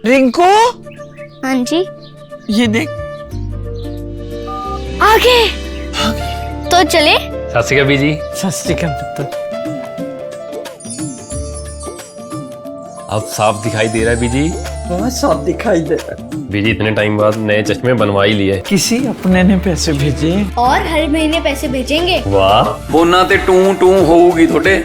रिंकू, हाँ जी, ये देख। आगे तो चले। सत श्री अकाल बीजी। सत श्री अकाल पुत्र। अब साफ दिखाई दे रहा है बीजी। बहुत साफ दिखाई दे रहा है। बीजी इतने टाइम बाद नए चश्मे बनवा ही लिए। किसी अपने ने पैसे भेजे और हर महीने पैसे भेजेंगे। वाह। बोना ते टू टू होगी थोड़े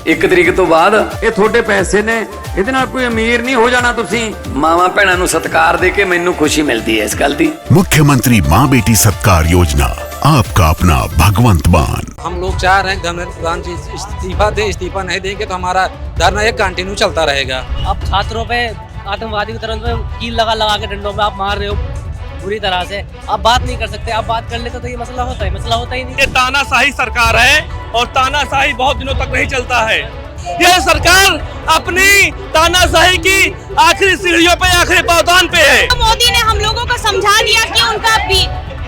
1 तरीक तो बाद ये थोड़े पैसे ने ਇਹਦੇ ਨਾਲ ਕੋਈ ਅਮੀਰ ਨਹੀਂ ਹੋ ਜਾਣਾ ਤੁਸੀਂ ਮਾਵਾਂ ਭੈਣਾਂ ਨੂੰ ਸਤਿਕਾਰ ਦੇ ਕੇ ਮੈਨੂੰ ਖੁਸ਼ੀ ਮਿਲਦੀ ਹੈ ਇਸ ਗੱਲ ਦੀ। मुख्यमंत्री माँ बेटी सत्कार योजना, आपका अपना भगवंत मान। हम लोग चाह रहे हैं धर्मेंद्र प्रधान जी इस्तीफा दे, इस्तीफा नहीं देंगे तो हमारा धरना ये कंटिन्यू चलता रहेगा। अब छात्रों पे आतंकवादी की तरह कील लगा के डंडों में आप मार रहे हो बुरी तरह से। आप बात नहीं कर सकते, आप बात कर लेते तो ये मसला होता ही नहीं। ये तानाशाही सरकार है और तानाशाही बहुत दिनों तक नहीं चलता है। यह सरकार अपनी तानाशाही की आखिरी सीढ़ियों पे, आखिरी पावदान पे है। मोदी ने हम लोगों को समझा दिया कि उनका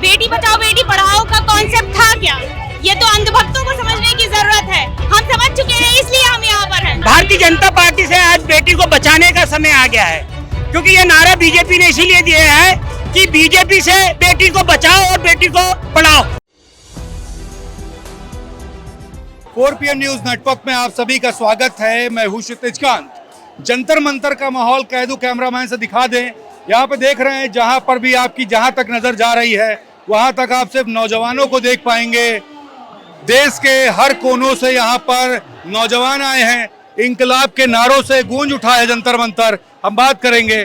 बेटी बचाओ बेटी पढ़ाओ का कॉन्सेप्ट था क्या। ये तो अंधभक्तों को समझने की जरूरत है। हम समझ चुके हैं, इसलिए हम यहाँ पर हैं। भारतीय जनता पार्टी से आज बेटी को बचाने का समय आ गया है, क्योंकि ये नारा बीजेपी ने इसीलिए दिया है कि बीजेपी से बेटी को बचाओ और बेटी को पढ़ाओ। 4 PM न्यूज नेटवर्क में आप सभी का स्वागत है। मैं हूं क्षितिजकांत। जंतर मंतर का माहौल कैदू कैमरामैन से दिखा दें। यहाँ पे देख रहे हैं, जहाँ पर भी आपकी जहाँ तक नजर जा रही है वहाँ तक आप सिर्फ नौजवानों को देख पाएंगे। देश के हर कोनों से यहाँ पर नौजवान आए हैं। इंकलाब के नारों से गूंज उठा है जंतर मंतर। हम बात करेंगे,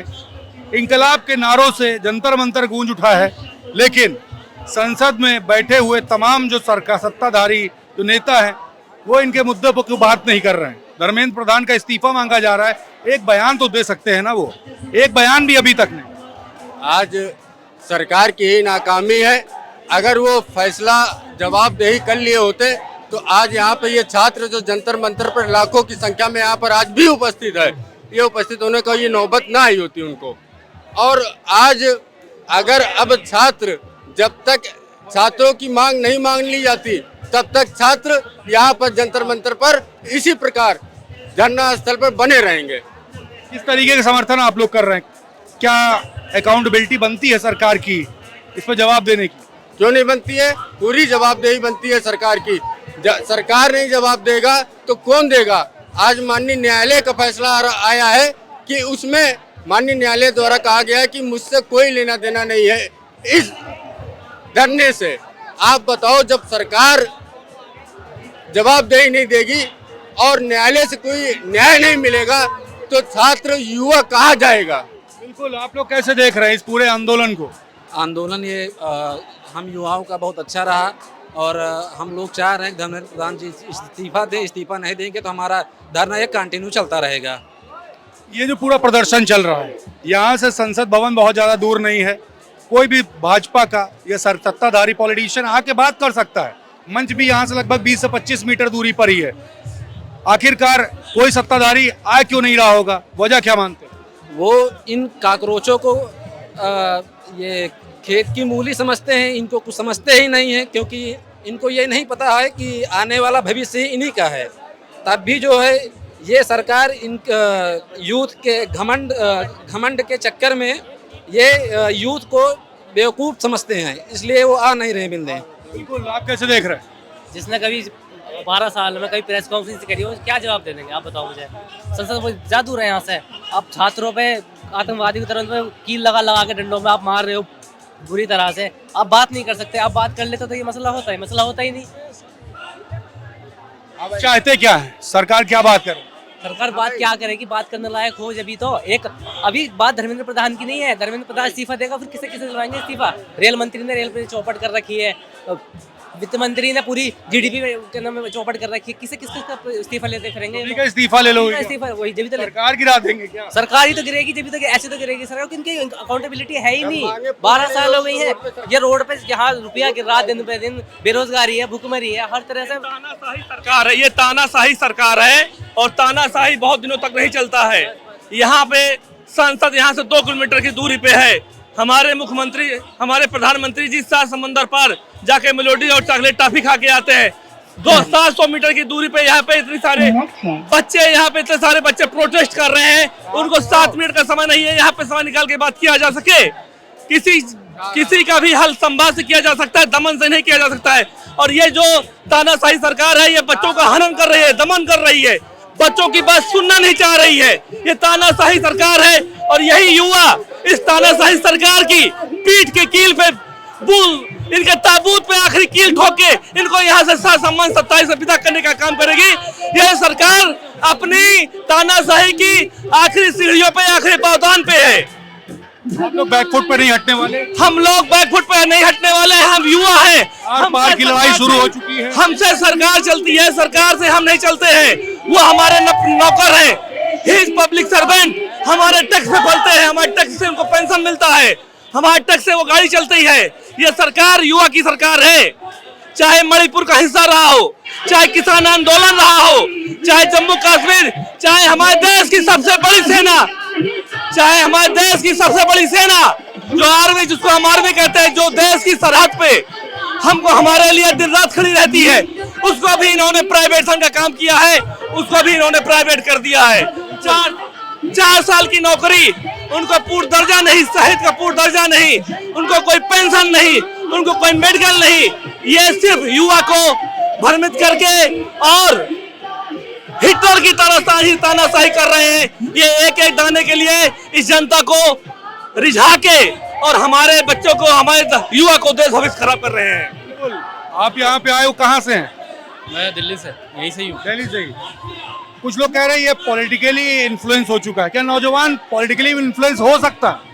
इंकलाब के नारों से जंतर मंतर गूंज उठा है, लेकिन संसद में बैठे हुए तमाम जो सरकार सत्ताधारी जो नेता हैं वो इनके मुद्दे पर क्यों बात नहीं कर रहे हैं। धर्मेंद्र प्रधान का इस्तीफा मांगा जा रहा है, एक बयान तो दे सकते हैं ना, वो एक बयान भी अभी तक नहीं। आज सरकार की ही नाकामी है। अगर वो फैसला जवाबदेही कर लिए होते तो आज यहाँ पे ये छात्र जो जंतर मंतर पर लाखों की संख्या में यहाँ पर आज भी उपस्थित है, ये उपस्थित होने का ये नौबत ना आई होती उनको। और आज अगर अब छात्र, जब तक छात्रों की मांग नहीं मांग ली जाती तब तक छात्र यहाँ पर जंतर मंतर पर इसी प्रकार धरना स्थल पर बने रहेंगे। किस तरीके का समर्थन आप लोग कर रहे हैं? क्या अकाउंटेबिलिटी बनती है सरकार की इस पर जवाब देने की? क्यों नहीं बनती है? पूरी जवाबदेही बनती है सरकार की। सरकार नहीं जवाब देगा तो कौन देगा? आज माननीय न्यायालय का फैसला आया है कि उसमें माननीय न्यायालय द्वारा कहा गया है कि मुझसे कोई लेना देना नहीं है इस धरने से। आप बताओ, जब सरकार जवाबदेही नहीं देगी और न्यायालय से कोई न्याय नहीं मिलेगा तो छात्र युवा कहाँ जाएगा? बिल्कुल। आप लोग कैसे देख रहे हैं इस पूरे आंदोलन को? आंदोलन ये हम युवाओं का बहुत अच्छा रहा और हम लोग चाह रहे हैं धर्मेंद्र प्रधान जी इस्तीफा दे, इस्तीफा नहीं देंगे तो हमारा धरना ये कंटिन्यू चलता रहेगा। ये जो पूरा प्रदर्शन चल रहा है, यहाँ से संसद भवन बहुत ज़्यादा दूर नहीं है। कोई भी भाजपा का या सत्ताधारी पॉलिटिशियन आके बात कर सकता है। मंच भी यहाँ से लगभग 20 से 25 मीटर दूरी पर ही है। आखिरकार कोई सत्ताधारी आ क्यों नहीं रहा होगा? वजह क्या मानते हैं? वो इन काकरोचों को ये खेत की मूली समझते हैं, इनको कुछ समझते ही नहीं है, क्योंकि इनको ये नहीं पता है कि आने वाला भविष्य इन्हीं का है। तब भी जो है ये सरकार इन यूथ के घमंड के चक्कर में ये यूथ को बेवकूफ़ समझते हैं, इसलिए वो आ नहीं रहे मिलने। बिल्कुल। आप कैसे देख रहे हैं? जिसने कभी 12 साल में कभी प्रेस कॉन्फ्रेंस करी हो, क्या जवाब दे देंगे? आप बताओ मुझे। संसद वो ज्यादा दूर है यहाँ से। आप छात्रों पे आतंकवादी की तरह कील लगा के डंडों में आप मार रहे हो बुरी तरह से। आप बात नहीं कर सकते, आप बात कर लेते तो ये मसला होता ही नहीं। आप चाहते क्या है? सरकार क्या बात करे? सरकार बात क्या करेगी? बात करने लायक हो जब तो एक अभी बात धर्मेंद्र प्रधान की नहीं है। धर्मेंद्र प्रधान इस्तीफा देगा, फिर किसे दिलवाएंगे इस्तीफा? रेल मंत्री ने रेल पे चौपट कर रखी है, वित्त मंत्री ने पूरी जीडीपी के नाम में चौपट कर रखी है। किसका इस्तीफा लेते फिरेंगे? इस्तीफा ले लो। इस्तीफा वही जब तक सरकार गिरा देंगे क्या? सरकार ही तो गिरेगी जब तक, ऐसे तो गिरेगी सरकार, क्योंकि अकाउंटेबिलिटी है ही नहीं। 12 साल हो गई है ये रोड पे, यहाँ रुपया गिर रहा दिन पे दिन, बेरोजगारी है, भुखमरी है, हर तरह से तानाशाही सरकार है, ये तानाशाही सरकार है और तानाशाही बहुत दिनों तक नहीं चलता है। यहाँ पे संसद यहाँ से 2 किलोमीटर की दूरी पे है। हमारे मुख्यमंत्री, हमारे प्रधानमंत्री जी 7 समंदर पार जाके मेलोडी और चॉकलेट टॉफी खा के आते हैं। 700 मीटर की दूरी पे यहाँ पे इतने सारे बच्चे, यहाँ पे इतने सारे बच्चे प्रोटेस्ट कर रहे हैं। उनको 7 मिनट का समय नहीं है यहाँ पे समय निकाल के बात किया जा सके। किसी का भी हल संवाद से किया जा सकता है, दमन से नहीं किया जा सकता है। और ये जो तानाशाही सरकार है, ये बच्चों का हनन कर रही है, दमन कर रही है, बच्चों की बात सुनना नहीं चाह रही है। ये तानाशाही सरकार है और यही युवा इस तानाशाही सरकार की पीठ के कील पे इनके ताबूत पे आखिरी कील ठोक के इनको यहाँ से सम्मान 27 से विदा करने का काम करेगी। यह सरकार अपनी तानाशाही की आखिरी सीढ़ियों पे, आखिरी पावदान पे है। हम लोग बैकफुट पे नहीं हटने वाले, हम लोग बैकफुट पे नहीं हटने वाले। हम युवा हैं, आर पार की लड़ाई शुरू हो चुकी है। हमसे सरकार चलती है, सरकार से हम नहीं चलते हैं। वो हमारे नौकर हैं, ही इज पब्लिक सर्वेंट। हमारे टैक्स पे पलते हैं, हमारे टैक्स से उनको पेंशन मिलता है, हमारे टैक्स से वो गाड़ी चलती है। ये सरकार युवा की सरकार है। चाहे मणिपुर का हिस्सा रहा हो, चाहे किसान आंदोलन रहा हो, चाहे जम्मू कश्मीर, चाहे हमारे देश की सबसे बड़ी सेना, चाहे हमारे देश की सबसे बड़ी सेना जो आर्मी, जिसको हम आर्मी कहते हैं, जो देश की सरहद पे हमको हमारे लिए दिन रात खड़ी रहती है, उसको भी इन्होंने प्राइवेट का काम किया है, उसको भी इन्होंने प्राइवेट कर दिया है। 4 साल की नौकरी, उनको पूर्ण दर्जा नहीं, शहीद का पूर्ण दर्जा नहीं, उनको कोई पेंशन नहीं, उनको कोई मेडिकल नहीं। ये सिर्फ युवा को भ्रमित करके और हिटलर की तानाशाही कर रहे हैं। ये एक एक दाने के लिए इस जनता को रिझा के और हमारे बच्चों को, हमारे युवा को देश भविष्य खराब कर रहे हैं। आप यहाँ पे आए हो, कहाँ से हैं? मैं दिल्ली से, यहीं से ही हूँ। दिल्ली से ही। कुछ लोग कह रहे हैं ये पॉलिटिकली इन्फ्लुएंस हो चुका है। क्या नौजवान पॉलिटिकली इन्फ्लुएंस हो सकता है?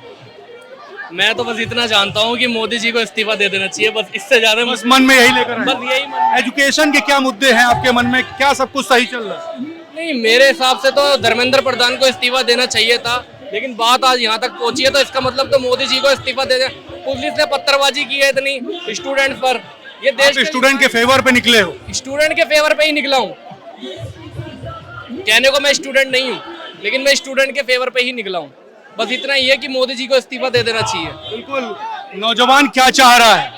मैं तो बस इतना जानता हूँ कि मोदी जी को इस्तीफा दे देना चाहिए, बस इससे ज्यादा बस मन में यही लेकर बस यही मन। एजुकेशन के क्या मुद्दे हैं आपके मन में? क्या सब कुछ सही चल रहा है? नहीं, मेरे हिसाब से तो धर्मेंद्र प्रधान को इस्तीफा देना चाहिए था, लेकिन बात आज यहाँ तक पहुंची है तो इसका मतलब तो मोदी जी को इस्तीफा दे दे। पुलिस ने पत्थरबाजी की है इतनी स्टूडेंट्स पर। ये देश स्टूडेंट के फेवर पे निकले हो? स्टूडेंट के फेवर पे ही निकला हूँ। कहने को मैं स्टूडेंट नहीं हूँ, लेकिन मैं स्टूडेंट के फेवर पे ही निकला हूँ। बस इतना ही है कि मोदी जी को इस्तीफा दे देना चाहिए। बिल्कुल। नौजवान क्या चाह रहा है?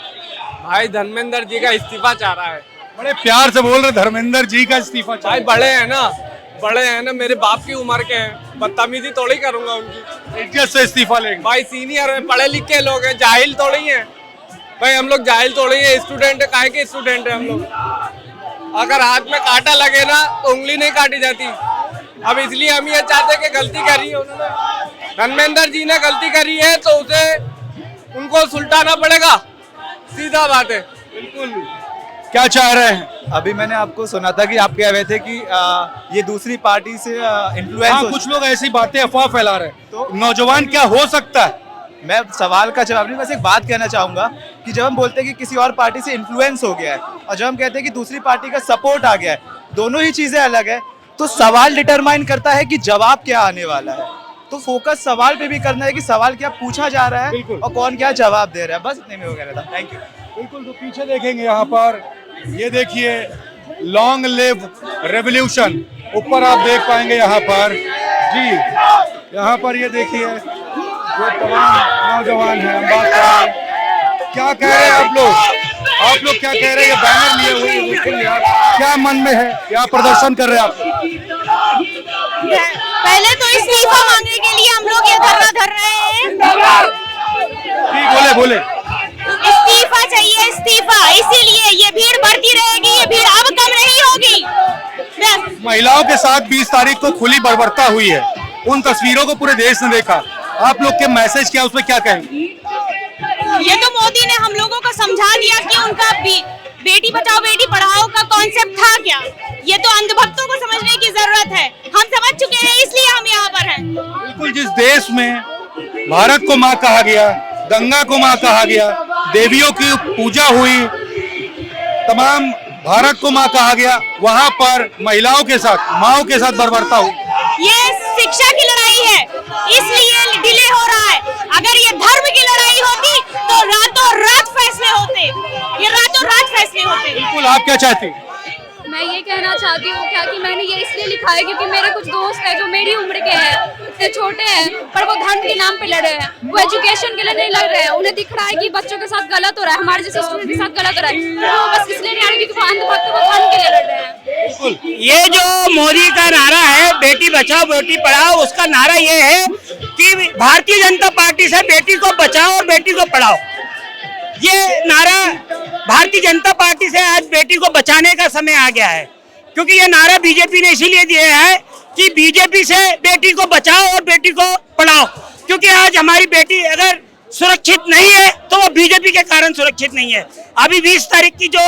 भाई धर्मेंद्र जी का इस्तीफा चाह रहा है। बड़े प्यार से बोल रहे, धर्मेंद्र जी का इस्तीफा चाह भाई बड़े हैं ना, मेरे बाप की उम्र के हैं, बदतमीजी थोड़ी करूंगा उनकी। इज्जत से इस्तीफा लेंगे। भाई सीनियर है, पढ़े लिखे लोग हैं, जाहिल थोड़ी हैं। भाई हम लोग जाहिल थोड़ी है, स्टूडेंट है, काहे के स्टूडेंट है हम लोग। अगर हाथ में कांटा लगे ना तो उंगली नहीं काटी जाती। अब इसलिए हम ये चाहते कि गलती करी है उन्होंने, धर्मेंद्र जी ने गलती करी है तो उसे उनको सुलटाना पड़ेगा, सीधा बात है। बिल्कुल। क्या चाह रहे हैं? अभी मैंने आपको सुना था कि आप कह रहे थे कि ये दूसरी पार्टी से इन्फ्लुएंस। हाँ, कुछ लोग ऐसी बातें अफवाह फैला रहे हैं। तो नौजवान क्या हो सकता है? मैं सवाल का जवाब नहीं, बस एक बात कहना चाहूंगा कि जब हम बोलते हैं कि किसी और पार्टी से इन्फ्लुएंस हो गया है और जब हम कहते हैं कि दूसरी पार्टी का सपोर्ट आ गया है, दोनों ही चीजें अलग है। तो सवाल डिटरमाइन करता है कि जवाब क्या आने वाला है। तो फोकस सवाल पे भी करना है कि सवाल क्या पूछा जा रहा है और कौन क्या जवाब दे रहा है। बस इतने में हो गया था। Thank you. बिल्कुल। तो पीछे देखेंगे यहाँ पर, ये देखिए लॉन्ग लिव रेवोल्यूशन, ऊपर आप देख पाएंगे यहाँ पर जी। यहाँ पर ये देखिए जो तमाम नौजवान हैं, हम बात कर रहे हैं। क्या कह रहे हैं आप लोग क्या कह रहे हैं? ये बैनर लिए हुए बिल्कुल यार, क्या मन में है? क्या प्रदर्शन कर रहे हैं आप? पहले तो इस्तीफा मांगने के लिए हम लोग ये धरना धर रहे हैं। ठीक, बोले इस्तीफा चाहिए, इस्तीफा। इसीलिए ये भीड़ बढ़ती रहेगी, ये भीड़ अब कम नहीं होगी। महिलाओं के साथ 20 तारीख को खुली बर्बरता हुई है, उन तस्वीरों को पूरे देश ने देखा। आप लोग के मैसेज क्या, उसमें क्या कहेंगे? ये तो मोदी ने हम लोगों को समझा दिया कि उनका बेटी बचाओ बेटी पढ़ाओ का कॉन्सेप्ट था क्या। ये तो अंधभक्तों को समझने की जरूरत है। हम समझ चुके हैं, इसलिए हम यहाँ पर हैं। बिल्कुल। जिस देश में भारत को माँ कहा गया, गंगा को माँ कहा गया, देवियों की पूजा हुई, तमाम भारत को माँ कहा गया, वहाँ पर महिलाओं के साथ, माओ के साथ बर्बरता हुई। ये शिक्षा की लड़ाई है, इसलिए डिले हो रहा है। अगर ये धर्म की लड़ाई होती तो रातों रात फैसले होते, ये रातों रात फैसले होते। बिल्कुल। आप क्या चाहते हैं? मैं ये कहना चाहती हूँ क्या कि मैंने ये इसलिए लिखा है क्योंकि मेरे कुछ दोस्त हैं जो मेरी उम्र के हैं, इतने छोटे हैं पर वो धन के नाम पे लड़ रहे हैं, वो एजुकेशन के लिए नहीं लड़ रहे हैं। उन्हें दिख रहा है कि बच्चों के साथ गलत हो रहा है, हमारे जैसे स्टूडेंट के साथ गलत हो रहा है, तो वो बस इसलिए नहीं आ रही क्योंकि वो अंधभक्त वो धन के लिए लड़ रहे हैं। ये जो मोदी का नारा है बेटी बचाओ बेटी पढ़ाओ, उसका नारा ये है कि भारतीय जनता पार्टी से बेटी को बचाओ और बेटी को पढ़ाओ। ये नारा भारतीय जनता पार्टी से आज बेटी को बचाने का समय आ गया है, क्योंकि ये नारा बीजेपी ने इसीलिए दिया है कि बीजेपी से बेटी को बचाओ और बेटी को पढ़ाओ, क्योंकि आज हमारी बेटी अगर सुरक्षित नहीं है तो वो बीजेपी के कारण सुरक्षित नहीं है। अभी 20 तारीख की जो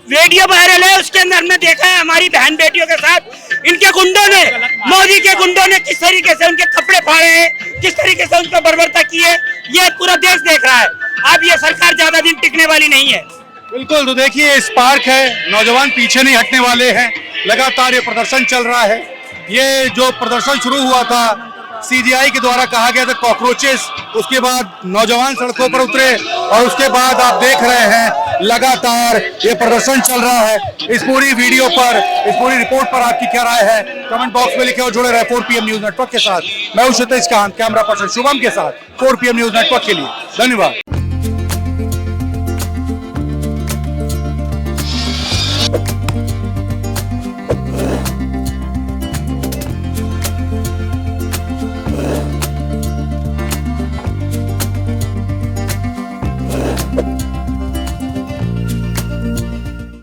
वीडियो वायरल है उसके अंदर हमने देखा है हमारी बहन बेटियों के साथ इनके गुंडों ने, मोदी के गुंडों ने किस तरीके से उनके कपड़े फाड़े हैं, किस तरीके से उन पर बर्बरता की है, ये पूरा देश देख रहा है। अब ये सरकार ज्यादा दिन टिकने वाली नहीं है। बिल्कुल, तो देखिए स्पार्क है, नौजवान पीछे नहीं हटने वाले हैं, लगातार ये प्रदर्शन चल रहा है। ये जो प्रदर्शन शुरू हुआ था सीजीआई के द्वारा कहा गया था कॉकरोचेस, उसके बाद नौजवान सड़कों पर उतरे और उसके बाद आप देख रहे हैं लगातार ये प्रदर्शन चल रहा है। इस पूरी वीडियो पर, इस पूरी रिपोर्ट पर आपकी क्या राय है, कमेंट बॉक्स में लिखे और जुड़े रहे 4PM न्यूज नेटवर्क के साथ। मैं हूं क्षितिज कांत, कैमरा पर्सन शुभम के साथ 4PM न्यूज नेटवर्क के लिए धन्यवाद।